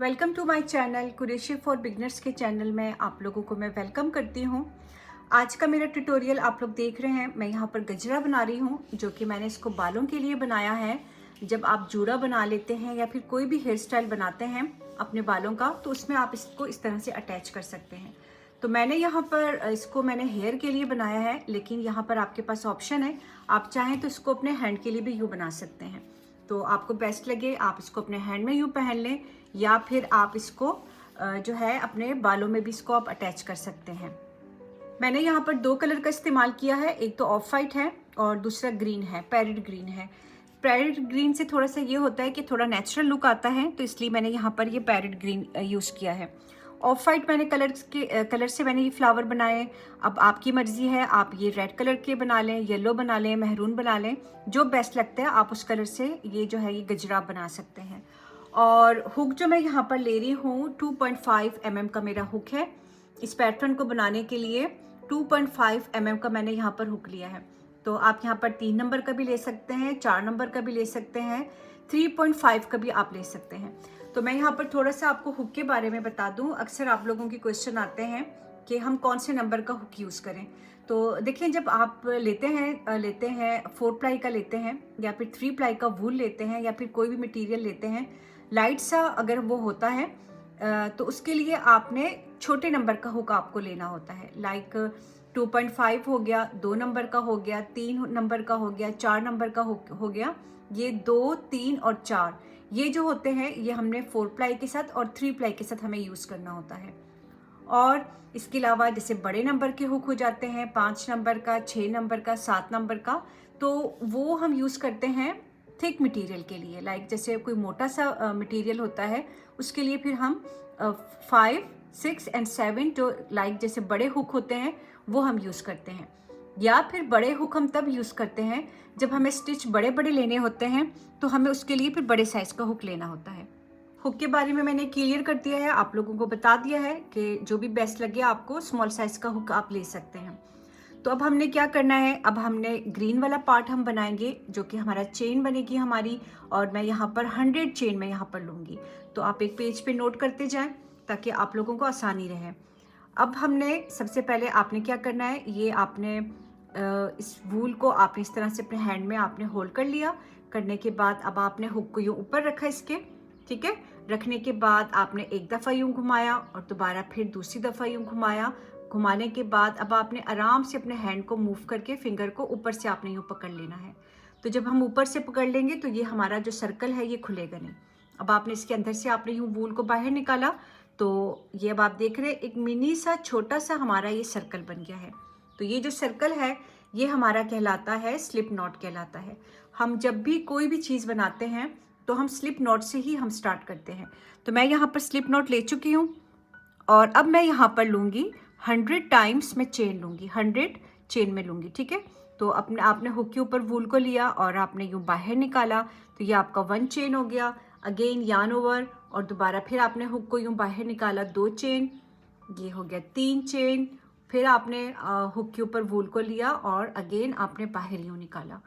Welcome to my channel Qureshi for beginners के channel में आप लोगों को मैं वेलकम करती हूँ। आज का मेरा ट्यूटोरियल आप लोग देख रहे हैं। मैं यहाँ पर गजरा बना रही हूँ जो कि मैंने इसको बालों के लिए बनाया है। जब आप जूड़ा बना लेते हैं या फिर कोई भी हेयर स्टाइल बनाते हैं अपने बालों का, तो उसमें आप इसको इस तरह से अटैच कर सकते हैं। तो मैंने यहाँ पर इसको हेयर के लिए बनाया है, लेकिन यहाँ पर आपके पास ऑप्शन है, आप चाहें तो इसको अपने हैंड के लिए भी यूँ बना सकते हैं। तो आपको बेस्ट लगे आप इसको अपने हैंड में यूँ पहन लें, या फिर आप इसको जो है अपने बालों में भी इसको आप अटैच कर सकते हैं। मैंने यहाँ पर दो कलर का इस्तेमाल किया है, एक तो ऑफ वाइट है और दूसरा ग्रीन है, पैरेट ग्रीन है। पैरेट ग्रीन से थोड़ा सा ये होता है कि थोड़ा नेचुरल लुक आता है, तो इसलिए मैंने यहाँ पर ये पैरेट ग्रीन यूज़ किया है। ऑफ वाइट मैंने कलर से मैंने ये फ्लावर बनाए। अब आपकी मर्जी है, आप ये रेड कलर के बना लें, येलो बना लें, मेहरून बना लें, जो बेस्ट लगता है आप उस कलर से ये जो है ये गजरा बना सकते हैं। और हुक जो मैं यहाँ पर ले रही हूँ 2.5 mm का मेरा हुक है। इस पैटर्न को बनाने के लिए 2.5 mm का मैंने यहाँ पर हुक लिया है। तो आप यहाँ पर 3 नंबर का भी ले सकते हैं, 4 नंबर का भी ले सकते हैं, 3.5 का भी आप ले सकते हैं। तो मैं यहाँ पर थोड़ा सा आपको हुक के बारे में बता दूँ। अक्सर आप लोगों के क्वेश्चन आते हैं कि हम कौन से नंबर का हुक यूज़ करें। तो देखिए, जब आप लेते हैं 4 प्लाई का लेते हैं, या फिर 3 प्लाई का वूल लेते हैं, या फिर कोई भी मटेरियल लेते हैं लाइट सा अगर वो होता है, तो उसके लिए आपने छोटे नंबर का हुक आपको लेना होता है। लाइक 2.5 हो गया, 2 नंबर का हो गया, 3 नंबर का हो गया, 4 नंबर का हो गया। ये 2, 3 और 4 ये जो होते हैं ये हमने 4 प्लाई के साथ और 3 प्लाई के साथ हमें यूज़ करना होता है। और इसके अलावा जैसे बड़े नंबर के हुक हो जाते हैं 5 नंबर का, 6 नंबर का, 7 नंबर का, तो वो हम यूज़ करते हैं थिक मटेरियल के लिए। लाइक जैसे कोई मोटा सा मटेरियल होता है, उसके लिए फिर हम 5, 6 एंड 7 जो लाइक जैसे बड़े हुक होते हैं वो हम यूज़ करते हैं। या फिर बड़े हुक हम तब यूज़ करते हैं जब हमें स्टिच बड़े बड़े लेने होते हैं, तो हमें उसके लिए फिर बड़े साइज़ का हुक लेना होता है। हुक के बारे में मैंने क्लियर कर दिया है, आप लोगों को बता दिया है कि जो भी बेस्ट लगे आपको स्मॉल साइज़ का हुक आप ले सकते हैं। तो अब हमने क्या करना है, अब हमने ग्रीन वाला पार्ट हम बनाएंगे जो कि हमारा चेन बनेगी हमारी, और मैं यहाँ पर 100 चेन मैं यहाँ पर लूँगी। तो आप एक पेज पे नोट करते जाएं ताकि आप लोगों को आसानी रहे। अब हमने सबसे पहले आपने क्या करना है, ये आपने इस वूल को आपने इस तरह से अपने हैंड में आपने होल्ड कर लिया। करने के बाद अब आपने हुक को यूँ ऊपर रखा इसके, ठीक है। रखने के बाद आपने एक दफ़ा यूँ घुमाया और दोबारा फिर दूसरी दफ़ा यूँ घुमाया। घुमाने के बाद अब आपने आराम से अपने हैंड को मूव करके फिंगर को ऊपर से आपने यूँ पकड़ लेना है। तो जब हम ऊपर से पकड़ लेंगे तो ये हमारा जो सर्कल है ये खुलेगा नहीं। अब आपने इसके अंदर से आपने यूँ वूल को बाहर निकाला, तो ये अब आप देख रहे हैं एक मिनी सा छोटा सा हमारा ये सर्कल बन गया है। तो ये जो सर्कल है ये हमारा कहलाता है स्लिप नॉट कहलाता है। हम जब भी कोई भी चीज़ बनाते हैं तो हम स्लिप नॉट से ही हम स्टार्ट करते हैं। तो मैं यहाँ पर स्लिप नॉट ले चुकी हूँ और अब मैं यहाँ पर लूँगी 100 टाइम्स मैं चेन लूँगी, 100 चेन में लूँगी, ठीक है। तो आपने हुक के ऊपर वूल को लिया और आपने यूँ बाहर निकाला, तो ये आपका 1 चेन हो गया। अगेन यार्न ओवर, और दोबारा फिर आपने हुक को यूँ बाहर निकाला, 2 चेन, ये हो गया 3 चेन। फिर आपने हुक के ऊपर वूल को लिया और अगेन आपने बाहर यूँ निकाला,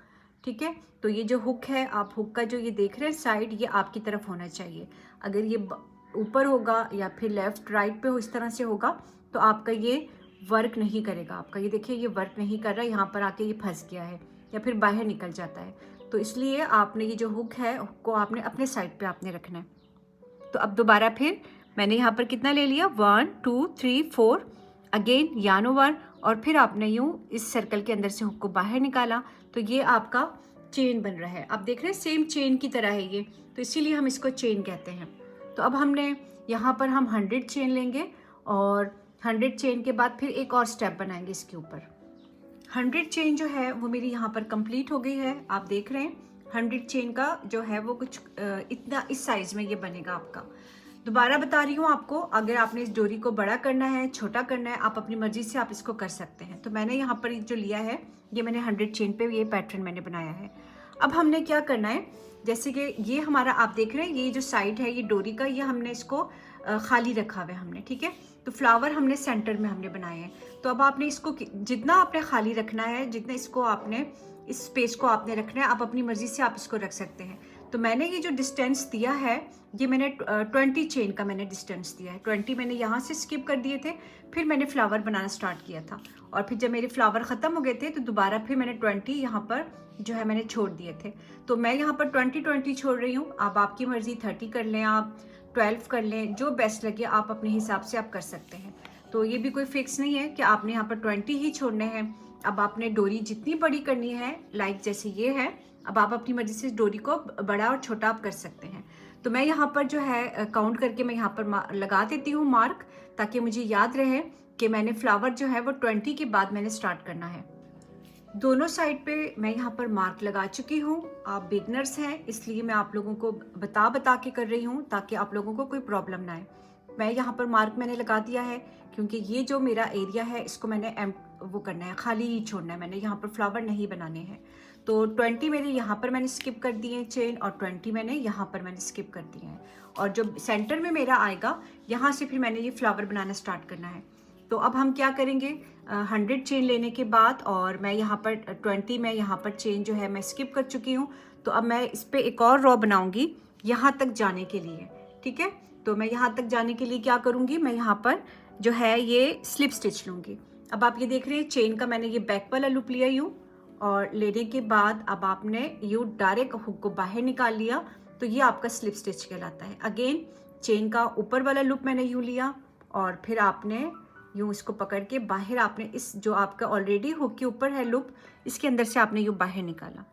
ठीक है। तो ये जो हुक है, आप हुक का जो ये देख रहे हैं साइड, ये आपकी तरफ होना चाहिए। अगर ये ऊपर होगा या फिर लेफ्ट राइट पे हो इस तरह से होगा तो आपका ये वर्क नहीं करेगा। आपका ये देखिए ये वर्क नहीं कर रहा है, यहाँ पर आके ये फंस गया है या फिर बाहर निकल जाता है। तो इसलिए आपने ये जो हुक है हुक को आपने अपने साइड पे आपने रखना है। तो अब दोबारा फिर मैंने यहाँ पर कितना ले लिया, 1 2 3 4, अगेन यार्न ओवर, और फिर आपने यूँ इस सर्कल के अंदर से हुक को बाहर निकाला। तो ये आपका चेन बन रहा है। आप देख रहे हैं सेम चेन की तरह है ये, तो इसीलिए हम इसको चेन कहते हैं। तो अब हमने यहाँ पर हम 100 चेन लेंगे और 100 चेन के बाद फिर एक और स्टेप बनाएंगे इसके ऊपर। 100 चेन जो है वो मेरी यहाँ पर कंप्लीट हो गई है। आप देख रहे हैं 100 चेन का जो है वो कुछ इतना इस साइज़ में ये बनेगा आपका। दोबारा बता रही हूँ आपको, अगर आपने इस डोरी को बड़ा करना है, छोटा करना है, आप अपनी मर्जी से आप इसको कर सकते हैं। तो मैंने यहाँ पर जो लिया है ये मैंने 100 चेन पे ये पैटर्न मैंने बनाया है। अब हमने क्या करना है, जैसे कि ये हमारा आप देख रहे हैं ये जो साइड है ये डोरी का, ये हमने इसको खाली रखा हुआ है हमने, ठीक है। तो फ्लावर हमने सेंटर में हमने बनाए हैं। तो अब आपने इसको जितना आपने खाली रखना है, जितना इसको आपने इस स्पेस को आपने रखना है, आप अपनी मर्जी से आप इसको रख सकते हैं। तो मैंने ये जो डिस्टेंस दिया है ये मैंने 20 चेन का मैंने डिस्टेंस दिया है। 20 मैंने यहाँ से स्किप कर दिए थे, फिर मैंने फ्लावर बनाना स्टार्ट किया था और फिर जब मेरे फ्लावर ख़त्म हो गए थे तो दोबारा फिर मैंने 20 यहाँ पर जो है मैंने छोड़ दिए थे। तो मैं यहाँ पर 20 छोड़ रही हूँ। अब आपकी मर्ज़ी 30 कर लें, आप 12 कर लें, जो बेस्ट लगे आप अपने हिसाब से आप कर सकते हैं। तो ये भी कोई फिक्स नहीं है कि आपने यहाँ पर 20 ही छोड़ने हैं। अब आपने डोरी जितनी बड़ी करनी है, लाइक जैसे ये है, अब आप अपनी मर्जी से डोरी को बड़ा और छोटा आप कर सकते हैं। तो मैं यहाँ पर जो है काउंट करके मैं यहाँ पर लगा देती हूँ मार्क, ताकि मुझे याद रहे कि मैंने फ्लावर जो है वो 20 के बाद मैंने स्टार्ट करना है। दोनों साइड पे मैं यहाँ पर मार्क लगा चुकी हूँ। आप बिगनर्स हैं इसलिए मैं आप लोगों को बता के कर रही हूँ ताकि आप लोगों को कोई प्रॉब्लम ना आए। मैं यहाँ पर मार्क मैंने लगा दिया है क्योंकि ये जो मेरा एरिया है इसको मैंने वो करना है, खाली ही छोड़ना है। मैंने यहाँ पर फ्लावर नहीं बनाने हैं। तो 20 मेरे यहाँ पर मैंने स्किप कर दिए चेन और 20 मैंने यहाँ पर मैंने स्किप कर दिए हैं। और जो सेंटर में मेरा आएगा यहाँ से फिर मैंने ये फ्लावर बनाना स्टार्ट करना है। तो अब हम क्या करेंगे, 100 चेन लेने के बाद, और मैं यहाँ पर 20 में यहाँ पर चेन जो है मैं स्किप कर चुकी हूँ। तो अब मैं इस पर एक और रो बनाऊँगी यहाँ तक जाने के लिए। ठीक है, तो मैं यहाँ तक जाने के लिए क्या करूँगी, मैं यहाँ पर जो है ये स्लिप स्टिच लूँगी। अब आप ये देख रहे हैं चेन का मैंने ये बैक वाला लूप लिया यूँ, और लेने के बाद अब आपने यूँ डायरेक्ट हुक को बाहर निकाल लिया, तो ये आपका स्लिप स्टिच कहलाता है। अगेन चेन का ऊपर वाला लूप मैंने यूँ लिया और फिर आपने यूँ इसको पकड़ के बाहर आपने इस जो आपका ऑलरेडी हुक के ऊपर है लूप, इसके अंदर से आपने यूँ बाहर निकाला,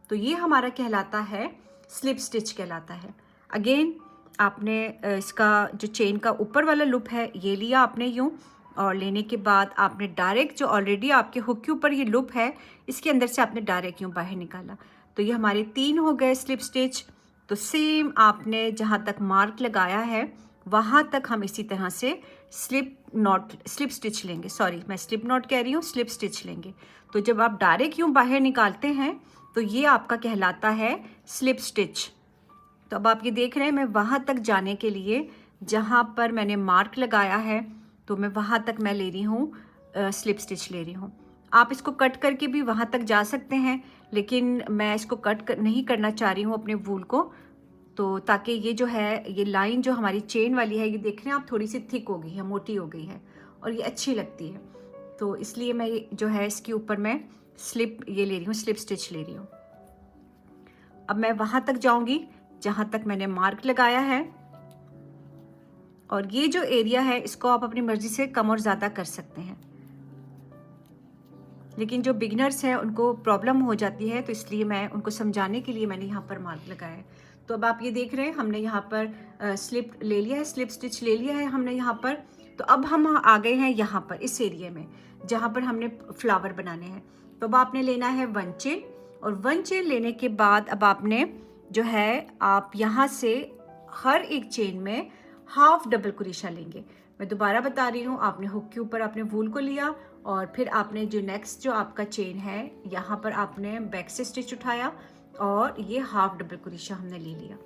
तो ये हमारा कहलाता है स्लिप स्टिच कहलाता है। अगेन आपने इसका जो चेन का ऊपर वाला लूप है ये लिया आपने यूँ, और लेने के बाद आपने डायरेक्ट जो ऑलरेडी आपके हुक के ऊपर ये लूप है इसके अंदर से आपने डायरेक्ट यूँ बाहर निकाला। तो ये हमारे 3 हो गए स्लिप स्टिच। तो सेम आपने जहाँ तक मार्क लगाया है वहाँ तक हम इसी तरह से स्लिप स्टिच लेंगे। सॉरी, मैं स्लिप नॉट कह रही हूँ, स्लिप स्टिच लेंगे। तो जब आप डायरेक्ट यूँ बाहर निकालते हैं तो ये आपका कहलाता है स्लिप स्टिच। तो अब आप ये देख रहे हैं मैं वहाँ तक जाने के लिए जहाँ पर मैंने मार्क लगाया है तो मैं वहाँ तक मैं ले रही हूँ स्लिप स्टिच ले रही हूँ। आप इसको कट करके भी वहाँ तक जा सकते हैं, लेकिन मैं इसको नहीं करना चाह रही हूँ अपने वूल को, तो ताकि ये जो है ये लाइन जो हमारी चेन वाली है ये देख रहे हैं आप थोड़ी सी थिक हो गई है, मोटी हो गई है और ये अच्छी लगती है। तो इसलिए मैं जो है इसके ऊपर मैं स्लिप ये ले रही हूँ, स्लिप स्टिच ले रही हूँ। अब मैं वहाँ तक जाऊँगी जहाँ तक मैंने मार्क लगाया है, और ये जो एरिया है इसको आप अपनी मर्जी से कम और ज़्यादा कर सकते हैं, लेकिन जो बिगनर्स हैं उनको प्रॉब्लम हो जाती है, तो इसलिए मैं उनको समझाने के लिए मैंने यहाँ पर मार्क लगाया है। तो अब आप ये देख रहे हैं हमने यहाँ पर स्लिप ले लिया है, स्लिप स्टिच ले लिया है हमने यहाँ पर। तो अब हम आ गए हैं यहाँ पर इस एरिया में जहाँ पर हमने फ्लावर बनाने हैं। तो अब आपने लेना है 1 चेन, और 1 चेन लेने के बाद अब आपने जो है आप यहाँ से हर एक चेन में हाफ डबल क्रोशा लेंगे। मैं दोबारा बता रही हूँ, आपने हुक के ऊपर आपने वूल को लिया और फिर आपने जो नेक्स्ट जो आपका चेन है यहाँ पर आपने बैक से स्टिच उठाया और ये हाफ डबल क्रोशा हमने ले लिया।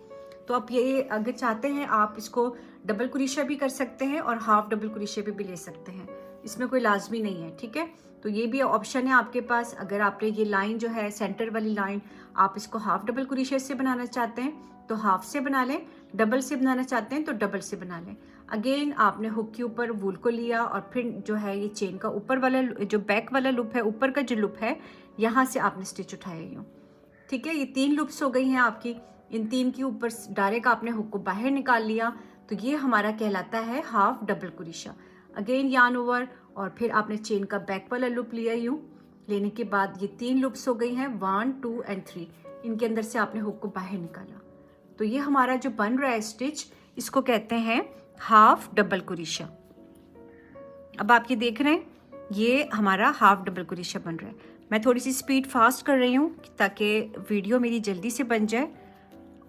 तो आप ये अगर चाहते हैं आप इसको डबल क्रोशा भी कर सकते हैं और हाफ डबल क्रोशा भी ले सकते हैं, इसमें कोई लाजमी नहीं है। ठीक है, तो ये भी ऑप्शन है आपके पास। अगर आपने ये लाइन जो है सेंटर वाली लाइन आप इसको हाफ डबल क्रोशा से बनाना चाहते हैं तो हाफ से बना लें, डबल से बनाना चाहते हैं तो डबल से बना लें। अगेन आपने हुक के ऊपर वूल को लिया और फिर जो है ये चेन का ऊपर वाला जो बैक वाला लूप है, ऊपर का जो लूप है यहाँ से आपने स्टिच उठाया यूँ। ठीक है, ये 3 लूप्स हो गई हैं आपकी। इन 3 के ऊपर डायरेक्ट आपने हुक को बाहर निकाल लिया, तो ये हमारा कहलाता है half double crochet. Again yarn over, और फिर आपने चेन का बैक वाला लूप लिया यूँ। लेने के बाद ये 3 लूप्स हो गई हैं, 1, 2 एंड 3। इनके अंदर से आपने हुक को बाहर निकाला, तो ये हमारा जो बन रहा है स्टिच, इसको कहते हैं हाफ डबल क्रोशा। अब आप ये देख रहे हैं ये हमारा हाफ डबल क्रोशा बन रहा है। मैं थोड़ी सी स्पीड फास्ट कर रही हूँ ताकि वीडियो मेरी जल्दी से बन जाए।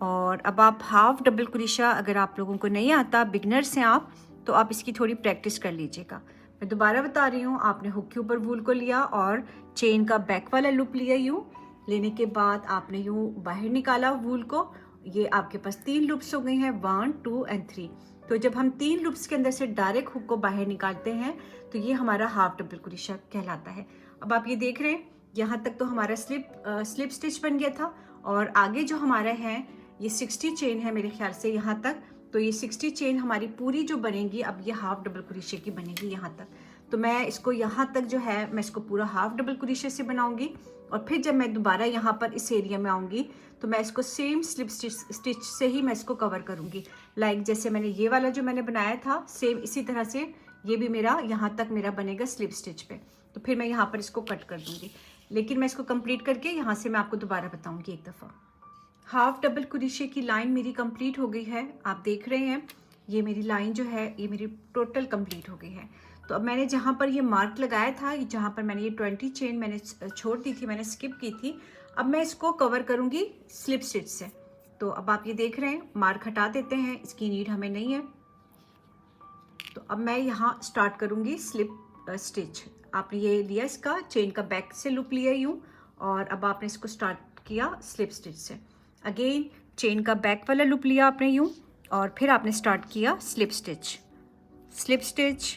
और अब आप हाफ डबल क्रोशा अगर आप लोगों को नहीं आता, बिगनर्स हैं आप, तो आप इसकी थोड़ी प्रैक्टिस कर लीजिएगा। मैं दोबारा बता रही हूँ, आपने हुक के ऊपर वूल को लिया और चेन का बैक वाला लूप लिया यूँ। लेने के बाद आपने यूँ बाहर निकाला वूल को। ये आपके पास 3 लूप्स हो गई हैं, 1, 2 एंड 3। तो जब हम 3 लूप्स के अंदर से डायरेक्ट हुक को बाहर निकालते हैं तो ये हमारा हाफ डबल क्रोशा कहलाता है। अब आप ये देख रहे हैं यहाँ तक तो हमारा स्लिप स्टिच बन गया था, और आगे जो हमारा है ये 60 चेन है मेरे ख्याल से यहाँ तक। तो ये 60 चेन हमारी पूरी जो बनेगी, अब ये हाफ डबल क्रोशे की बनेगी यहाँ तक। तो मैं इसको यहाँ तक जो है मैं इसको पूरा हाफ डबल क्रोशे से बनाऊंगी, और फिर जब मैं दोबारा यहाँ पर इस एरिया में आऊँगी तो मैं इसको सेम स्लिप स्टिच से ही मैं इसको कवर करूँगी। लाइक जैसे मैंने ये वाला जो मैंने बनाया था, सेम इसी तरह से ये भी मेरा यहाँ तक मेरा बनेगा स्लिप स्टिच पे। तो फिर मैं यहाँ पर इसको कट कर दूँगी, लेकिन मैं इसको कंप्लीट करके यहाँ से मैं आपको दोबारा बताऊँगी एक दफ़ा। हाफ डबल क्रोशे की लाइन मेरी कंप्लीट हो गई है। आप देख रहे हैं ये मेरी लाइन जो है ये मेरी टोटल कंप्लीट हो गई है। तो अब मैंने जहाँ पर ये मार्क लगाया था, जहाँ पर मैंने ये 20 चेन मैंने छोड़ दी थी, मैंने स्किप की थी, अब मैं इसको कवर करूँगी स्लिप स्टिच से। तो अब आप ये देख रहे हैं मार्क हटा देते हैं, इसकी नीड हमें नहीं है। तो अब मैं यहाँ स्टार्ट करूँगी स्लिप स्टिच। आपने ये लिया इसका चेन का बैक से लूप लिया यूँ, और अब आपने इसको स्टार्ट किया स्लिप स्टिच से। अगेन चेन का बैक वाला लूप लिया आपने यूँ, और फिर आपने स्टार्ट किया स्लिप स्टिच, स्लिप स्टिच।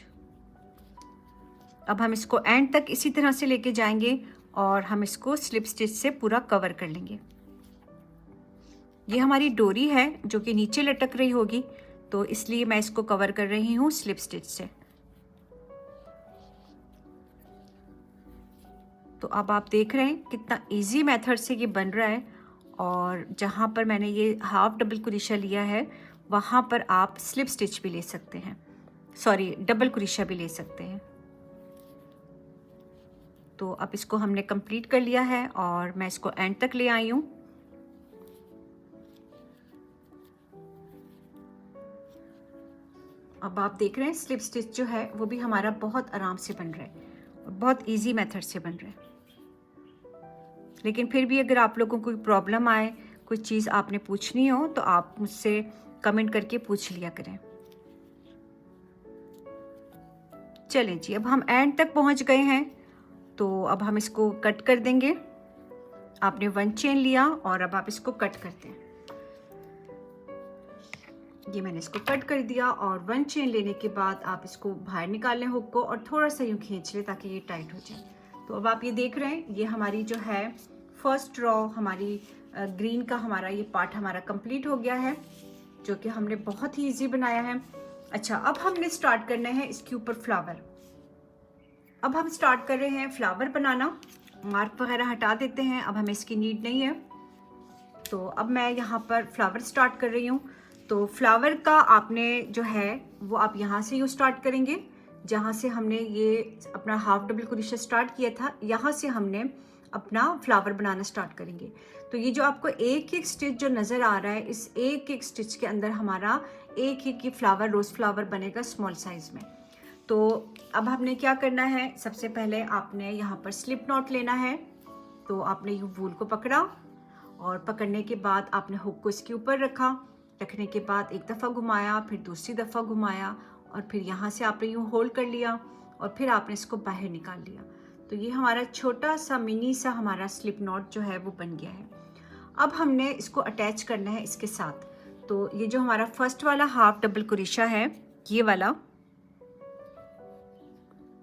अब हम इसको एंड तक इसी तरह से लेके जाएंगे और हम इसको स्लिप स्टिच से पूरा कवर कर लेंगे। ये हमारी डोरी है जो कि नीचे लटक रही होगी, तो इसलिए मैं इसको कवर कर रही हूँ स्लिप स्टिच से। तो अब आप देख रहे हैं कितना इजी मेथड से ये बन रहा है, और जहाँ पर मैंने ये हाफ डबल क्रोशा लिया है वहाँ पर आप स्लिप स्टिच भी ले सकते हैं, सॉरी डबल क्रोशा भी ले सकते हैं। तो अब इसको हमने कंप्लीट कर लिया है और मैं इसको एंड तक ले आई हूँ। अब आप देख रहे हैं स्लिप स्टिच जो है वो भी हमारा बहुत आराम से बन रहा है और बहुत इजी मेथड से बन रहा है। लेकिन फिर भी अगर आप लोगों को कोई प्रॉब्लम आए, कोई चीज़ आपने पूछनी हो, तो आप मुझसे कमेंट करके पूछ लिया करें। चलें जी, अब हम एंड तक पहुंच गए हैं, तो अब हम इसको कट कर देंगे। आपने 1 चेन लिया और अब आप इसको कट करते हैं। ये मैंने इसको कट कर दिया, और 1 चेन लेने के बाद आप इसको बाहर निकाल लें हुक को, और थोड़ा सा यूँ खींच लें ताकि ये टाइट हो जाए। तो अब आप ये देख रहे हैं ये हमारी जो है फर्स्ट रो हमारी ग्रीन का हमारा ये पार्ट हमारा कंप्लीट हो गया है, जो कि हमने बहुत ही इजी बनाया है। अच्छा, अब हमने स्टार्ट करना है इसके ऊपर फ्लावर। अब हम स्टार्ट कर रहे हैं फ्लावर बनाना। मार्क वगैरह हटा देते हैं, अब हमें इसकी नीड नहीं है। तो अब मैं यहाँ पर फ्लावर स्टार्ट कर रही हूँ। तो फ्लावर का आपने जो है वो आप यहाँ से यूँ स्टार्ट करेंगे, जहाँ से हमने ये अपना हाफ डबल क्रोशा स्टार्ट किया था, यहाँ से हमने अपना फ्लावर बनाना स्टार्ट करेंगे। तो ये जो आपको एक एक स्टिच जो नज़र आ रहा है, इस एक एक स्टिच के अंदर हमारा एक एक फ्लावर, रोज़ फ्लावर बनेगा स्मॉल साइज़ में। तो अब हमने क्या करना है, सबसे पहले आपने यहाँ पर स्लिप नॉट लेना है। तो आपने यूँ वूल को पकड़ा, और पकड़ने के बाद आपने हुक को इसके ऊपर रखा। रखने के बाद एक दफ़ा घुमाया, फिर दूसरी दफ़ा घुमाया, और फिर यहाँ से आपने यूँ होल्ड कर लिया, और फिर आपने इसको बाहर निकाल लिया। तो ये हमारा छोटा सा मिनी सा हमारा स्लिप नॉट जो है वो बन गया है। अब हमने इसको अटैच करना है इसके साथ। तो ये जो हमारा फर्स्ट वाला हाफ डबल क्रोशा है, ये वाला,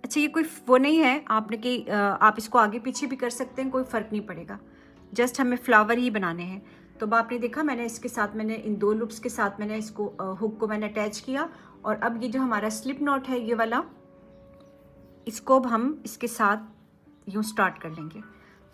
अच्छा ये कोई वो नहीं है आपने कि आप इसको आगे पीछे भी कर सकते हैं, कोई फ़र्क नहीं पड़ेगा, जस्ट हमें फ्लावर ही बनाने हैं। तो अब आपने देखा मैंने इसके साथ मैंने इन 2 लूप्स के साथ मैंने इसको हुक को मैंने अटैच किया, और अब ये जो हमारा स्लिप नॉट है ये वाला, इसको अब हम इसके साथ यूँ स्टार्ट कर लेंगे।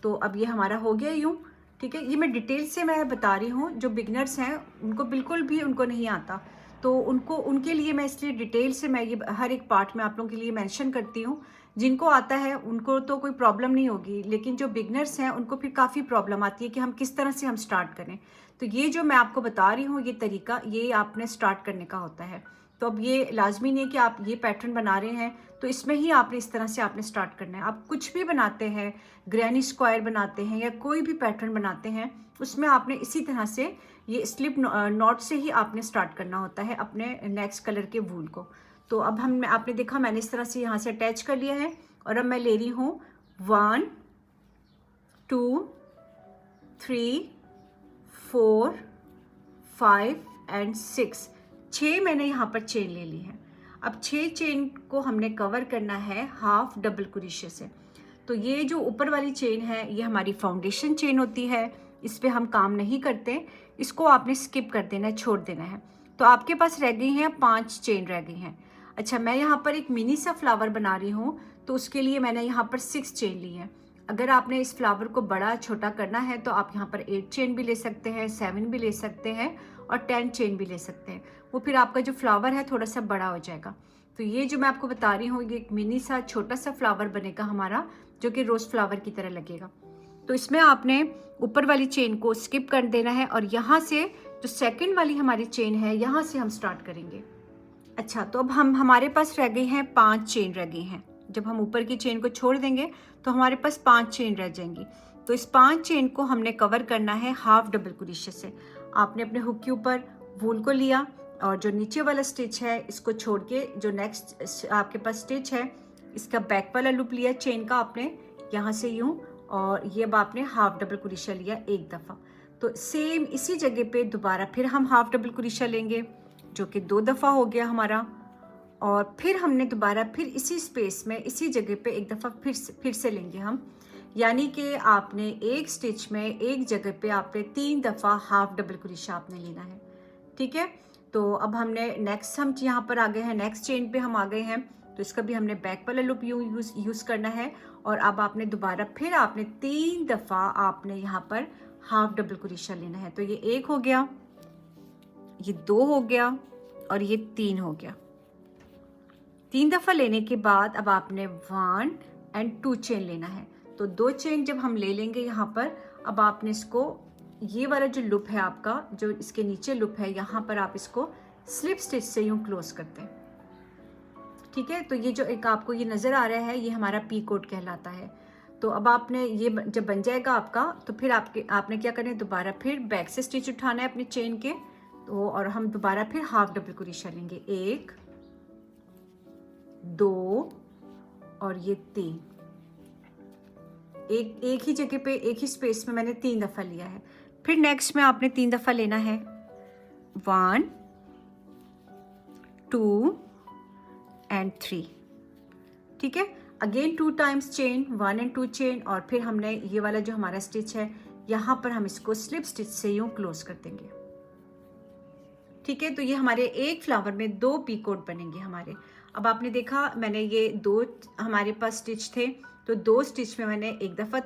तो अब ये हमारा हो गया यूँ, ठीक है। ये मैं डिटेल से मैं बता रही हूँ, जो बिगनर्स हैं उनको बिल्कुल भी उनको नहीं आता, तो उनके लिए मैं इसलिए डिटेल से मैं ये हर एक पार्ट में आप लोगों के लिए मेंशन करती हूँ। जिनको आता है उनको तो कोई प्रॉब्लम नहीं होगी, लेकिन जो बिगनर्स हैं उनको फिर काफ़ी प्रॉब्लम आती है कि हम किस तरह से हम स्टार्ट करें। तो ये जो मैं आपको बता रही हूँ ये तरीका, ये आपने स्टार्ट करने का होता है। तो अब ये लाजमी नहीं है कि आप ये पैटर्न बना रहे हैं तो इसमें ही आपने इस तरह से आपने स्टार्ट करना है। आप कुछ भी बनाते हैं, ग्रैनी स्क्वायर बनाते हैं या कोई भी पैटर्न बनाते हैं, उसमें आपने इसी तरह से ये स्लिप नॉट से ही आपने स्टार्ट करना होता है अपने नेक्स्ट कलर के वूल को। तो अब आपने देखा मैंने इस तरह से यहाँ से अटैच कर लिया है, और अब मैं ले रही हूँ 1 2 3 4 5 एंड 6, 6 मैंने यहाँ पर चेन ले ली है। अब 6 चेन को हमने कवर करना है हाफ डबल क्रोशे से। तो ये जो ऊपर वाली चेन है ये हमारी फाउंडेशन चेन होती है, इस पे हम काम नहीं करते, इसको आपने स्किप कर देना है, छोड़ देना है। तो आपके पास रह गई हैं 5 चेन रह गई हैं। अच्छा, मैं यहाँ पर एक मिनी सा फ्लावर बना रही हूँ, तो उसके लिए मैंने यहाँ पर 6 चेन ली है। अगर आपने इस फ्लावर को बड़ा छोटा करना है तो आप यहाँ पर 8 चेन भी ले सकते हैं, 7 भी ले सकते हैं और 10 चेन भी ले सकते हैं। वो फिर आपका जो फ्लावर है थोड़ा सा बड़ा हो जाएगा। तो ये जो मैं आपको बता रही हूँ, ये एक मिनी सा छोटा सा फ्लावर बनेगा हमारा, जो कि रोज़ फ्लावर की तरह लगेगा। तो इसमें आपने ऊपर वाली चेन को स्किप कर देना है और यहाँ से जो सेकंड वाली हमारी चेन है, यहाँ से हम स्टार्ट करेंगे। अच्छा, तो अब हमारे पास रह गई हैं 5 चेन रह गई हैं। जब हम ऊपर की चेन को छोड़ देंगे तो हमारे पास 5 चेन रह जाएंगी। तो इस 5 चेन को हमने कवर करना है हाफ डबल क्रोशे से। आपने अपने हुक के ऊपर वूल को लिया और जो नीचे वाला स्टिच है इसको छोड़ के जो नेक्स्ट आपके पास स्टिच है, इसका बैक वाला लूप लिया चेन का आपने यहाँ से यूँ, और ये अब आपने हाफ डबल क्रोशा लिया एक दफ़ा। तो सेम इसी जगह पे दोबारा फिर हम हाफ डबल क्रोशा लेंगे, जो कि 2 दफ़ा हो गया हमारा। और फिर हमने दोबारा फिर इसी स्पेस में इसी जगह पे एक दफ़ा फिर से लेंगे हम, यानी कि आपने एक स्टिच में एक जगह पे आपने 3 दफ़ा हाफ डबल क्रोशा आपने लेना है। ठीक है, तो अब हमने नेक्स्ट हम यहाँ पर आ गए हैं, नेक्स्ट चेन पे हम आ गए हैं। तो इसका भी हमने बैक वाला लूप यूज़ करना है। और अब आपने दोबारा फिर आपने 3 दफ़ा आपने यहाँ पर हाफ डबल क्रोशा लेना है। तो ये 1 हो गया, ये 2 हो गया और ये 3 हो गया। 3 दफ़ा लेने के बाद अब आपने 1 और 2 चेन लेना है। तो 2 चेन जब हम ले लेंगे यहाँ पर, अब आपने इसको ये वाला जो लूप है आपका, जो इसके नीचे लूप है, यहाँ पर आप इसको स्लिप स्टिच से यूँ क्लोज करते हैं। ठीक है, तो ये जो एक आपको ये नज़र आ रहा है, ये हमारा पी कोड कहलाता है। तो अब आपने ये जब बन जाएगा आपका, तो फिर आपने क्या करना है, दोबारा फिर बैक से स्टिच उठाना है अपनी चेन के। तो और हम दोबारा फिर हाफ डबल क्रोशा लेंगे, 1 2 और ये 3। एक ही जगह पे एक ही स्पेस में मैंने 3 दफ़ा लिया है। फिर नेक्स्ट में आपने 3 दफ़ा लेना है, 1 2 और 3। ठीक है, अगेन 2 टाइम्स चेन, 1 और 2 चेन, और फिर हमने ये वाला जो हमारा स्टिच है यहाँ पर हम इसको स्लिप स्टिच से यूँ क्लोज कर देंगे। ठीक है, तो ये हमारे एक फ्लावर में 2 पी कोड बनेंगे हमारे। अब आपने देखा मैंने ये 2 हमारे पास स्टिच थे, तो 2 स्टिच में मैंने एक दफ़ा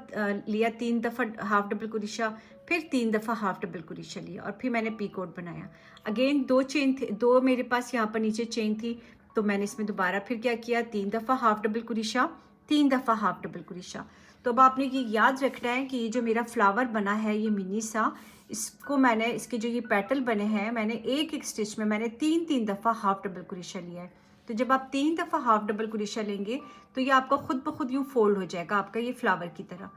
लिया, 3 दफ़ा हाफ डबल क्रोशा, फिर 3 दफ़ा हाफ डबल क्रोशा लिया और फिर मैंने पी कोड बनाया। अगेन 2 चेन थे, 2 मेरे पास यहाँ पर नीचे चेन थी, तो मैंने इसमें दोबारा फिर क्या किया, 3 दफ़ा हाफ डबल क्रोशा, 3 दफ़ा हाफ डबल क्रोशा। तो अब आपने ये याद रखना है कि ये जो मेरा फ्लावर बना है ये मिनी सा, इसको मैंने इसके जो ये पेटल बने हैं, मैंने एक स्टिच में मैंने 3 दफ़ा हाफ डबल क्रोशा लिया है। तो जब आप 3 दफ़ा हाफ डबल क्रोशा लेंगे तो ये आपका खुद ब खुद यूँ फोल्ड हो जाएगा आपका ये फ्लावर की तरह।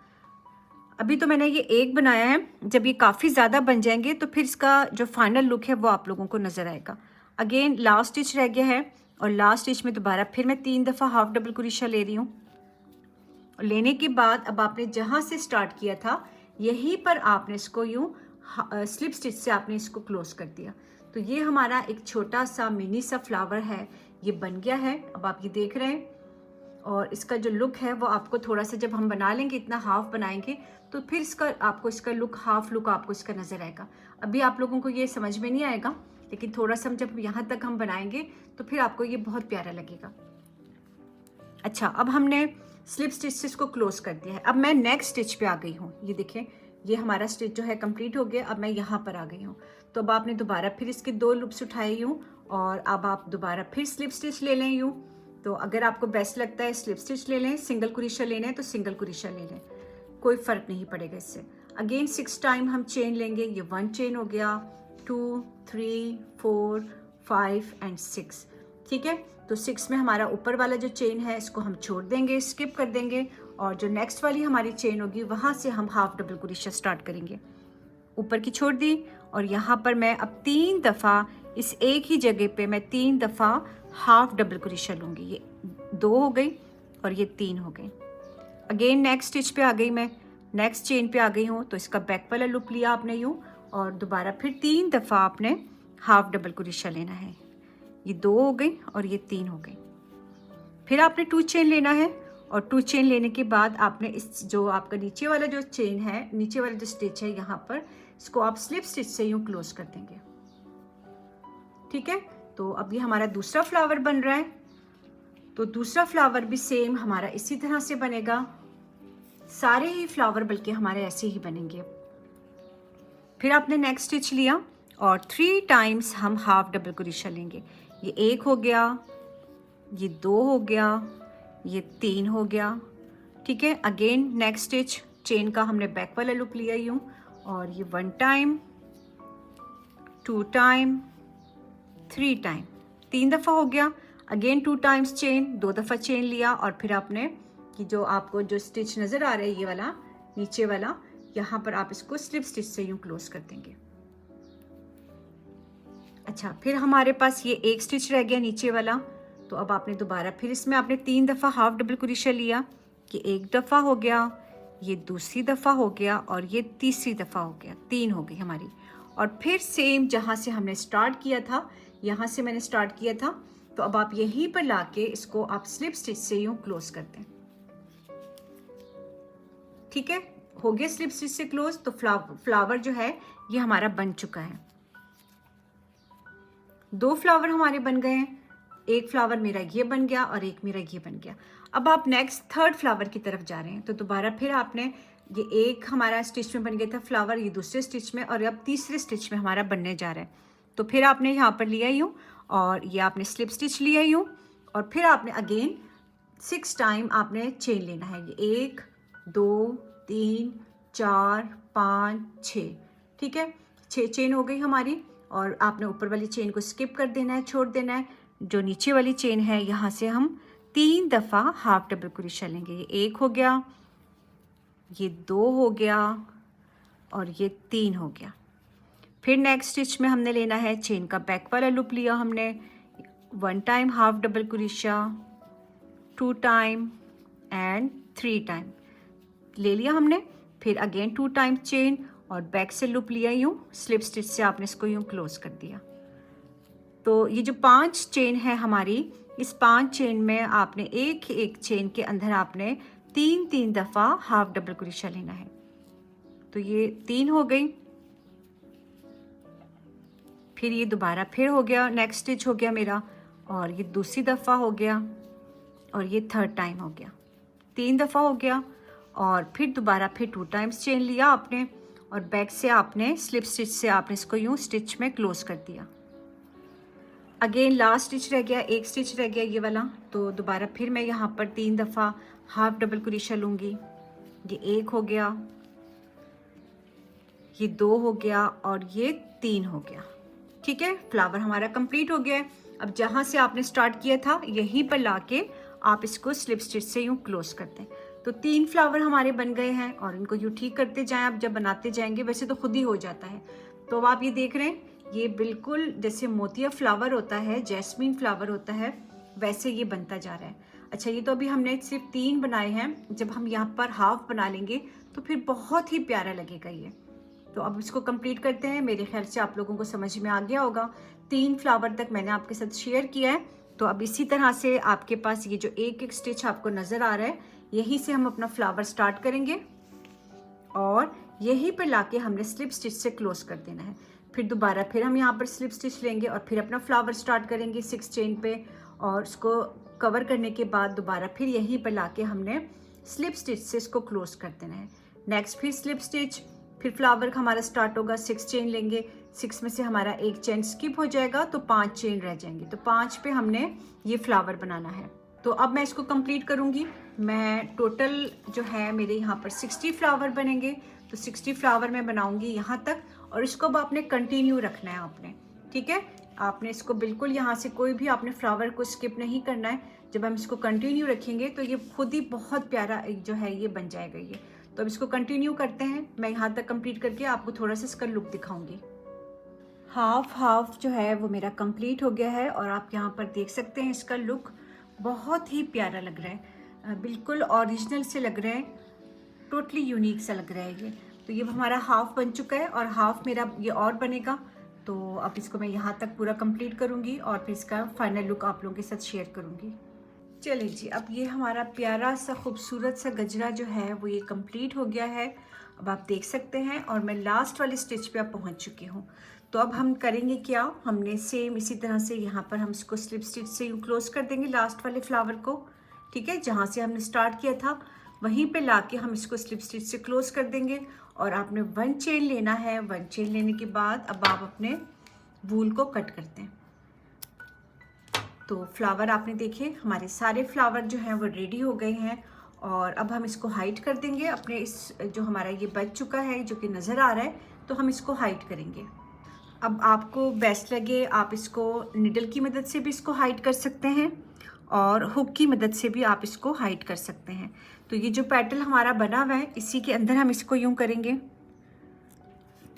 अभी तो मैंने ये एक बनाया है, जब ये काफ़ी ज़्यादा बन जाएंगे तो फिर इसका जो फाइनल लुक है वो आप लोगों को नज़र आएगा। अगेन लास्ट स्टिच रह गया है और लास्ट स्टिच में दोबारा फिर मैं 3 दफ़ा हाफ डबल क्रोशा ले रही हूँ। लेने के बाद अब आपने जहाँ से स्टार्ट किया था यहीं पर आपने इसको यूँ स्लिप स्टिच से आपने इसको क्लोज कर दिया। तो ये हमारा एक छोटा सा मिनी सा फ्लावर है, ये बन गया है। अब आप ये देख रहे हैं और इसका जो लुक है वो आपको थोड़ा सा जब हम बना लेंगे, इतना हाफ बनाएंगे तो फिर इसका लुक हाफ लुक आपको इसका नज़र आएगा। अभी आप लोगों को ये समझ में नहीं आएगा, लेकिन थोड़ा सा जब यहाँ तक हम बनाएंगे तो फिर आपको ये बहुत प्यारा लगेगा। अच्छा, अब हमने स्लिप स्टिच से इसको क्लोज कर दिया है। अब मैं नेक्स्ट स्टिच पे आ गई हूँ, ये देखें ये हमारा स्टिच जो है कंप्लीट हो गया। अब मैं यहाँ पर आ गई हूँ, तो अब आपने दोबारा फिर इसके 2 लूप्स उठाए यूँ और अब आप दोबारा फिर स्लिप स्टिच ले लें यूँ। तो अगर आपको बेस्ट लगता है स्लिप स्टिच ले लें, सिंगल क्रोशा लेना है तो सिंगल क्रोशा ले लें, कोई फ़र्क नहीं पड़ेगा इससे। अगेन 6 टाइम हम चेन लेंगे, ये 1 चेन हो गया, 2 3 4 5 और 6। ठीक है, तो 6 में हमारा ऊपर वाला जो चेन है इसको हम छोड़ देंगे, स्किप कर देंगे, और जो नेक्स्ट वाली हमारी चेन होगी वहाँ से हम हाफ डबल क्रोशा स्टार्ट करेंगे। ऊपर की छोड़ दी और यहाँ पर मैं अब 3 दफ़ा इस एक ही जगह पे मैं 3 दफ़ा हाफ डबल क्रोशा लूँगी। ये 2 हो गई और ये 3 हो गई। अगेन नेक्स्ट स्टिच पे आ गई, मैं नेक्स्ट चेन पे आ गई हूँ, तो इसका बैक वाला लूप लिया आपने यूँ और दोबारा फिर 3 दफ़ा आपने हाफ डबल क्रोशा लेना है। ये 2 हो गई और ये 3 हो गई। फिर आपने 2 चेन लेना है और 2 चेन लेने के बाद आपने इस जो आपका नीचे वाला जो चेन है, नीचे वाला जो स्टिच है यहाँ पर, इसको आप स्लिप स्टिच से यूँ क्लोज कर देंगे। ठीक है, तो अब ये हमारा दूसरा फ्लावर बन रहा है। तो दूसरा फ्लावर भी सेम हमारा इसी तरह से बनेगा। सारे ही फ्लावर बल्कि हमारे ऐसे ही बनेंगे। फिर आपने नेक्स्ट स्टिच लिया और 3 टाइम्स हम हाफ डबल क्रोशा लेंगे। ये 1 हो गया, ये 2 हो गया, ये 3 हो गया। ठीक है, अगेन नेक्स्ट स्टिच चेन का हमने बैक वाला लूप लिया यूँ, और ये 1 टाइम, 2 टाइम, 3 टाइम, 3 दफ़ा हो गया। अगेन 2 टाइम्स चेन, 2 दफ़ा चेन लिया, और फिर आपने कि जो आपको जो स्टिच नज़र आ रहा है ये वाला नीचे वाला, यहाँ पर आप इसको स्लिप स्टिच से यूँ क्लोज कर देंगे। अच्छा, फिर हमारे पास ये एक स्टिच रह गया नीचे वाला। तो अब आपने दोबारा फिर इसमें आपने 3 दफ़ा हाफ डबल क्रोशा लिया, कि 1 दफ़ा हो गया, ये दूसरी दफ़ा हो गया, और ये तीसरी दफ़ा हो गया, 3 हो गई हमारी। और फिर सेम जहाँ से हमने स्टार्ट किया था, यहाँ से मैंने स्टार्ट किया था, तो अब आप यहीं पर लाके इसको आप स्लिप स्टिच से यूँ क्लोज कर दें। ठीक है, हो गया स्लिप स्टिच से क्लोज। तो फ्लावर जो है ये हमारा बन चुका है। 2 फ्लावर हमारे बन गए हैं, एक फ्लावर मेरा ये बन गया और एक मेरा ये बन गया। अब आप नेक्स्ट 3rd फ्लावर की तरफ जा रहे हैं, तो दोबारा फिर आपने ये एक हमारा स्टिच में बन गया था फ्लावर, ये दूसरे स्टिच में, और अब तीसरे स्टिच में हमारा बनने जा रहा है। तो फिर आपने यहाँ पर लिया यूँ, और ये आपने स्लिप स्टिच लिया यूँ, और फिर आपने अगेन 6 टाइम आपने चेन लेना है। ये 1 2 3 4 5 6। ठीक है, 6 चेन हो गई हमारी, और आपने ऊपर वाली चेन को स्किप कर देना है, छोड़ देना है। जो नीचे वाली चेन है यहाँ से हम 3 दफ़ा हाफ डबल क्रोशा लेंगे। ये 1 हो गया, ये 2 हो गया, और ये 3 हो गया। फिर नेक्स्ट स्टिच में हमने लेना है चेन का बैक वाला लूप लिया हमने, 1 time half double crochet, 2 time and 3 time ले लिया हमने। फिर अगेन 2 टाइम चेन और बैक से लूप लिया यूँ, स्लिप स्टिच से आपने इसको यूँ क्लोज कर दिया। तो ये जो 5 चेन है हमारी, इस 5 चेन में आपने एक एक चेन के अंदर आपने 3 दफ़ा हाफ डबल क्रोशा लेना है। तो ये 3 हो गई, फिर ये दोबारा फिर हो गया, नेक्स्ट स्टिच हो गया मेरा, और ये दूसरी दफ़ा हो गया, और ये 3rd टाइम हो गया, 3 दफ़ा हो गया। और फिर दोबारा फिर 2 टाइम्स चेन लिया आपने, और बैक से आपने स्लिप स्टिच से आपने इसको यूँ स्टिच में क्लोज कर दिया। अगेन लास्ट स्टिच रह गया, एक स्टिच रह गया ये वाला। तो दोबारा फिर मैं यहाँ पर 3 दफ़ा हाफ डबल क्रोशा लूँगी। ये 1 हो गया, ये 2 हो गया, और ये 3 हो गया। ठीक है, फ्लावर हमारा कंप्लीट हो गया है। अब जहाँ से आपने स्टार्ट किया था यहीं पर लाके आप इसको स्लिप स्टिच से यूँ क्लोज करते हैं। तो 3 फ्लावर हमारे बन गए हैं, और इनको यूँ ठीक करते जाएं आप जब बनाते जाएंगे, वैसे तो खुद ही हो जाता है। तो अब आप ये देख रहे हैं, ये बिल्कुल जैसे मोतिया फ्लावर होता है, जैस्मीन फ्लावर होता है, वैसे ये बनता जा रहा है। अच्छा, ये तो अभी हमने सिर्फ 3 बनाए हैं, जब हम यहाँ पर हाफ बना लेंगे तो फिर बहुत ही प्यारा लगेगा ये। तो अब इसको कंप्लीट करते हैं। मेरे ख्याल से आप लोगों को समझ में आ गया होगा, 3 फ्लावर तक मैंने आपके साथ शेयर किया है। तो अब इसी तरह से आपके पास ये जो एक एक स्टिच आपको नज़र आ रहा है, यहीं से हम अपना फ्लावर स्टार्ट करेंगे, और यहीं पर लाके हमने स्लिप स्टिच से क्लोज कर देना है। फिर दोबारा फिर हम यहाँ पर स्लिप स्टिच लेंगे, और फिर अपना फ्लावर स्टार्ट करेंगे 6 चेन पे, और उसको कवर करने के बाद दोबारा फिर यहीं पर लाके हमने स्लिप स्टिच से इसको क्लोज कर देना है। नेक्स्ट फिर स्लिप स्टिच, फिर फ्लावर हमारा स्टार्ट होगा, 6 चेन लेंगे, 6 में से हमारा एक चेन स्किप हो जाएगा, तो 5 चेन रह जाएंगे। तो 5 पे हमने ये फ्लावर बनाना है। तो अब मैं इसको कंप्लीट करूँगी। मैं टोटल जो है मेरे यहाँ पर 60 फ्लावर बनेंगे, तो 60 फ्लावर मैं बनाऊँगी यहाँ तक, और इसको अब आपने कंटिन्यू रखना है आपने। ठीक है, आपने इसको बिल्कुल यहाँ से कोई भी आपने फ्लावर को स्किप नहीं करना है। जब हम इसको कंटिन्यू रखेंगे तो ये खुद ही बहुत प्यारा जो है ये बन जाएगा ये। तो अब इसको कंटिन्यू करते हैं। मैं यहाँ तक कंप्लीट करके आपको थोड़ा सा इसका लुक दिखाऊंगी। हाफ जो है वो मेरा कंप्लीट हो गया है, और आप यहाँ पर देख सकते हैं इसका लुक बहुत ही प्यारा लग रहा है, बिल्कुल ओरिजिनल से लग रहा है, टोटली यूनिक सा लग रहा है ये। तो ये हमारा हाफ बन चुका है, और हाफ मेरा ये और बनेगा। तो अब इसको मैं यहाँ तक पूरा कंप्लीट करूँगी, और फिर इसका फाइनल लुक आप लोगों के साथ शेयर करूँगी। चलिए जी, अब ये हमारा प्यारा सा खूबसूरत सा गजरा जो है वो ये कंप्लीट हो गया है। अब आप देख सकते हैं और मैं लास्ट वाले स्टिच पे अब पहुंच चुकी हूँ। तो अब हम करेंगे क्या, हमने सेम इसी तरह से यहाँ पर हम इसको स्लिप स्टिच से यूँ क्लोज कर देंगे लास्ट वाले फ्लावर को। ठीक है, जहाँ से हमने स्टार्ट किया था वहीं पे लाके हम इसको स्लिप स्टिच से क्लोज कर देंगे। और आपने 1 चेन लेना है। 1 चेन लेने के बाद अब आप अपने वूल को कट करते हैं। तो फ्लावर आपने देखे, हमारे सारे फ्लावर जो हैं वो रेडी हो गए हैं। और अब हम इसको हाइड कर देंगे अपने इस जो हमारा ये बच चुका है जो कि नज़र आ रहा है, तो हम इसको हाइड करेंगे। अब आपको बेस्ट लगे आप इसको निडल की मदद से भी इसको हाइड कर सकते हैं और हुक की मदद से भी आप इसको हाइड कर सकते हैं। तो ये जो पेटल हमारा बना हुआ है इसी के अंदर हम इसको यूँ करेंगे,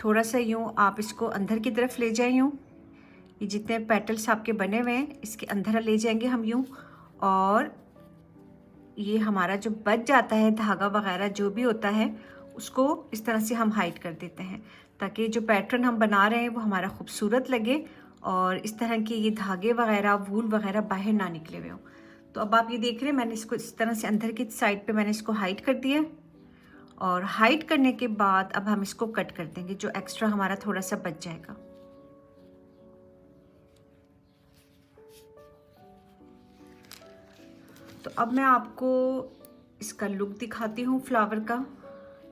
थोड़ा सा यूँ आप इसको अंदर की तरफ ले जाएं यूँ। ये जितने पेटल्स आपके बने हुए हैं इसके अंदर ले जाएंगे हम यूँ। और ये हमारा जो बच जाता है धागा वगैरह जो भी होता है उसको इस तरह से हम हाइड कर देते हैं, ताकि जो पैटर्न हम बना रहे हैं वो हमारा खूबसूरत लगे और इस तरह के ये धागे वगैरह वूल वगैरह बाहर ना निकले हुए हों। तो अब आप ये देख रहे हैं मैंने इसको इस तरह से अंदर की साइड पे मैंने इसको हाइड कर दिया। और हाइड करने के बाद अब हम इसको कट कर देंगे, जो एक्स्ट्रा हमारा थोड़ा सा बच जाएगा। तो अब मैं आपको इसका लुक दिखाती हूँ फ्लावर का,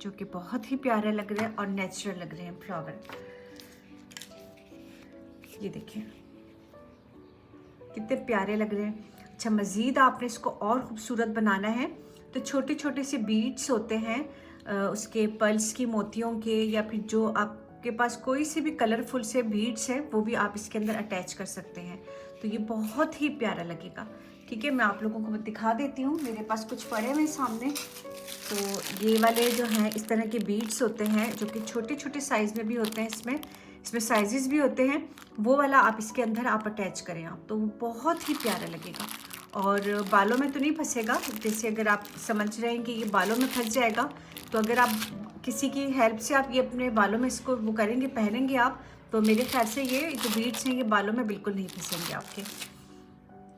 जो कि बहुत ही प्यारे लग रहे हैं और नेचुरल लग रहे हैं फ्लावर। ये देखिए कितने प्यारे लग रहे हैं। अच्छा, मज़ीद आपने इसको और ख़ूबसूरत बनाना है तो छोटे छोटे से बीड्स होते हैं उसके पर्ल्स की, मोतियों के, या फिर जो आपके पास कोई से भी कलरफुल से बीड्स हैं वो भी आप इसके अंदर अटैच कर सकते हैं। तो ये बहुत ही प्यारा लगेगा। ठीक है, मैं आप लोगों को दिखा देती हूँ, मेरे पास कुछ पड़े हुए सामने। तो ये वाले जो हैं इस तरह के बीड्स होते हैं जो कि छोटे छोटे साइज़ में भी होते हैं, इसमें साइजेस भी होते हैं। वो वाला आप इसके अंदर आप अटैच करें आप, तो वो बहुत ही प्यारा लगेगा और बालों में तो नहीं फंसेगा। जैसे अगर आप समझ रहे हैं कि ये बालों में फंस जाएगा, तो अगर आप किसी की हेल्प से आप ये अपने बालों में इसको वो करेंगे, पहनेंगे आप, तो मेरे ख्याल से ये जो बीड्स हैं ये बालों में बिल्कुल नहीं फंसेंगे आपके।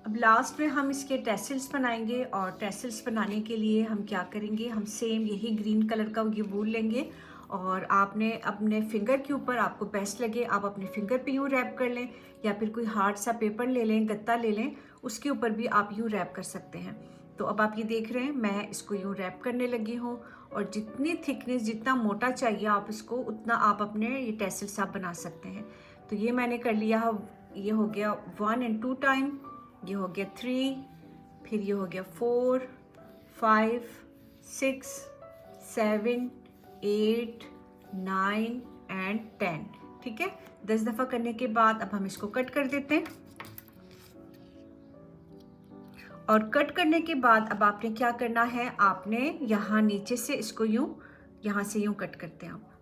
अब लास्ट में हम इसके टैसल्स बनाएंगे और टैसल्स बनाने के लिए हम क्या करेंगे, हम सेम यही ग्रीन कलर का ये वूल लेंगे और आपने अपने फिंगर के ऊपर, आपको बेस्ट लगे आप अपने फिंगर पे यूँ रैप कर लें, या फिर कोई हार्ड सा पेपर ले लें, गत्ता ले लें, उसके ऊपर भी आप यूँ रैप कर सकते हैं। तो अब आप ये देख रहे हैं मैं इसको यूँ रैप करने लगी हूँ और जितनी थिकनेस, जितना मोटा चाहिए आप इसको, उतना आप अपने ये टैसल्स आप बना सकते हैं। तो ये मैंने कर लिया, ये हो गया 1 and 2 टाइम, ये हो गया 3, फिर ये हो गया 4, 5, 6, 7, 8, 9 and 10। ठीक है, 10 दफ़ा करने के बाद अब हम इसको कट कर देते हैं। और कट करने के बाद अब आपने क्या करना है, आपने यहाँ नीचे से इसको यूं, यहाँ से यूं कट करते हैं आप।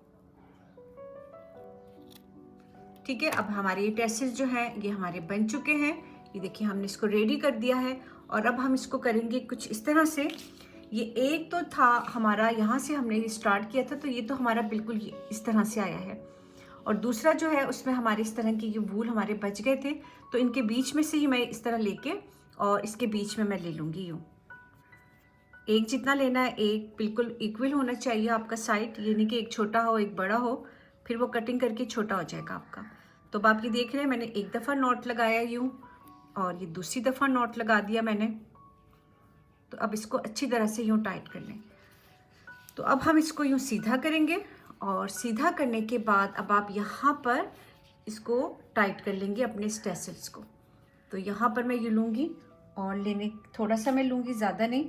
ठीक है, अब हमारे ये टैसल्स जो हैं ये हमारे बन चुके हैं। ये देखिए हमने इसको रेडी कर दिया है और अब हम इसको करेंगे कुछ इस तरह से। ये एक तो था हमारा, यहाँ से हमने स्टार्ट किया था, तो ये तो हमारा बिल्कुल इस तरह से आया है। और दूसरा जो है उसमें हमारे इस तरह के ये वूल हमारे बच गए थे, तो इनके बीच में से ही मैं इस तरह लेके और इसके बीच में मैं ले लूँगी यूँ। एक जितना लेना है, एक बिल्कुल इक्वल होना चाहिए आपका साइड, ये नहीं कि एक छोटा हो एक बड़ा हो, फिर वो कटिंग करके छोटा हो जाएगा आपका। तो अब आप ये देख रहे हैं मैंने एक दफ़ा नॉट लगाया यूँ और ये दूसरी दफ़ा नॉट लगा दिया मैंने। तो अब इसको अच्छी तरह से यूँ टाइट कर लें। तो अब हम इसको यूँ सीधा करेंगे और सीधा करने के बाद अब आप यहाँ पर इसको टाइट कर लेंगे अपने टैसल्स को। तो यहाँ पर मैं यूँ लूँगी और लेने थोड़ा सा मैं लूँगी, ज़्यादा नहीं।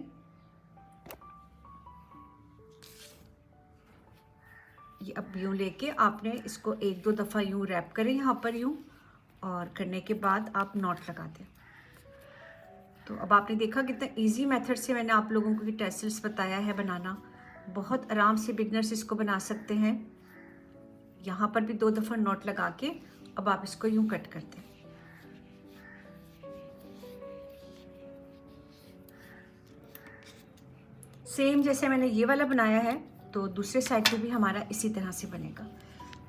ये अब यूँ लेके आपने इसको 1-2 दफ़ा यूँ रैप करें यहाँ पर यूँ, और करने के बाद आप नॉट लगा दें। तो अब आपने देखा कितना इजी मेथड से मैंने आप लोगों को ये टैसल्स बताया है बनाना। बहुत आराम से बिगनर्स इसको बना सकते हैं। यहाँ पर भी 2 दफ़ा नॉट लगा के अब आप इसको यूँ कट कर दें। सेम जैसे मैंने ये वाला बनाया है, तो दूसरे साइड पे भी हमारा इसी तरह से बनेगा।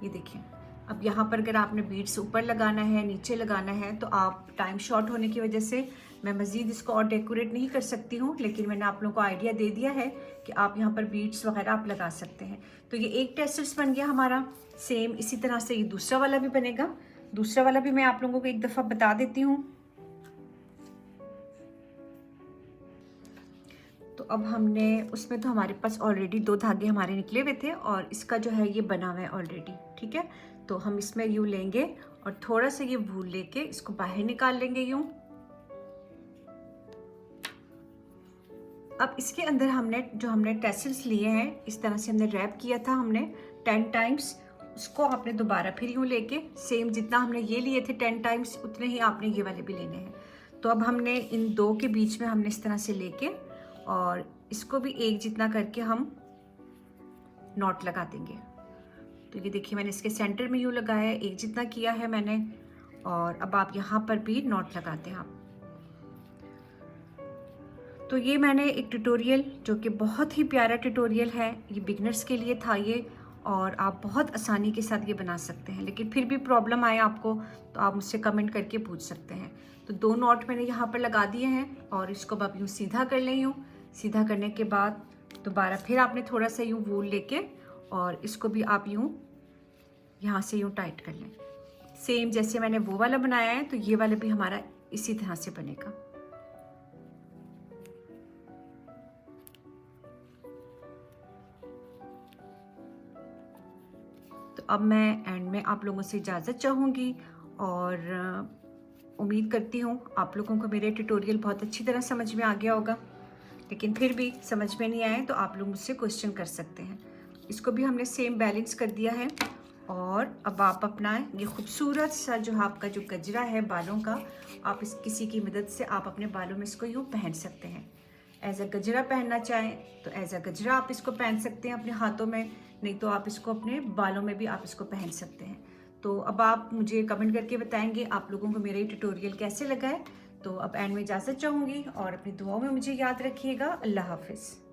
ये देखिए अब यहाँ पर अगर आपने बीड्स ऊपर लगाना है, नीचे लगाना है, तो आप टाइम शॉर्ट होने की वजह से मैं मज़ीद इसको और डेकोरेट नहीं कर सकती हूँ, लेकिन मैंने आप लोगों को आइडिया दे दिया है कि आप यहाँ पर बीड्स वगैरह आप लगा सकते हैं। तो ये एक टेसल्स बन गया हमारा। सेम इसी तरह से ये दूसरा वाला भी बनेगा। दूसरा वाला भी मैं आप लोगों को एक दफ़ा बता देती हूँ। तो अब हमने उसमें तो हमारे पास ऑलरेडी 2 धागे हमारे निकले हुए थे और इसका जो है ये बना हुआ है ऑलरेडी, ठीक है। तो हम इसमें यूँ लेंगे और थोड़ा सा ये वूल लेके इसको बाहर निकाल लेंगे यूँ। अब इसके अंदर हमने टेसल्स लिए हैं, इस तरह से हमने रैप किया था हमने 10 टाइम्स। उसको आपने दोबारा फिर यूँ लेके सेम जितना हमने ये लिए थे 10 टाइम्स उतने ही आपने ये वाले भी लेने हैं। तो अब हमने इन दो के बीच में हमने इस तरह से लेके और इसको भी एक जितना करके हम नॉट लगा देंगे। तो ये देखिए मैंने इसके सेंटर में यूँ लगाया है, एक जितना किया है मैंने। और अब आप यहाँ पर भी नॉट लगाते हैं आप। तो ये मैंने एक ट्यूटोरियल जो कि बहुत ही प्यारा ट्यूटोरियल है, ये बिगनर्स के लिए था ये, और आप बहुत आसानी के साथ ये बना सकते हैं। लेकिन फिर भी प्रॉब्लम आए आपको तो आप मुझसे कमेंट करके पूछ सकते हैं। तो 2 नॉट मैंने यहाँ पर लगा दिए हैं और इसको अब आप यूँ सीधा कर लें। यूँ सीधा करने के बाद दोबारा फिर आपने थोड़ा सा यूँ वूल लेके और इसको भी आप यूँ यहाँ से यूँ टाइट कर लें। सेम जैसे मैंने वो वाला बनाया है तो ये वाला भी हमारा इसी तरह से बनेगा। तो अब मैं एंड में आप लोगों से इजाज़त चाहूँगी और उम्मीद करती हूँ आप लोगों को मेरे ट्यूटोरियल बहुत अच्छी तरह समझ में आ गया होगा। लेकिन फिर भी समझ में नहीं आए तो आप लोग मुझसे क्वेश्चन कर सकते हैं। इसको भी हमने सेम बैलेंस कर दिया है और अब आप अपना ये खूबसूरत सा जो आपका जो गजरा है बालों का, आप इस किसी की मदद से आप अपने बालों में इसको यूँ पहन सकते हैं। एज अ गजरा पहनना चाहें तो एज अ गजरा आप इसको पहन सकते हैं अपने हाथों में, नहीं तो आप इसको अपने बालों में भी आप इसको पहन सकते हैं। तो अब आप मुझे कमेंट करके बताएंगे आप लोगों को मेरा ये ट्यूटोरियल कैसे लगा है। तो अब एंड में इजाज़त चाहूँगी और अपनी दुआओं में मुझे याद रखिएगा। अल्लाह हाफिज़।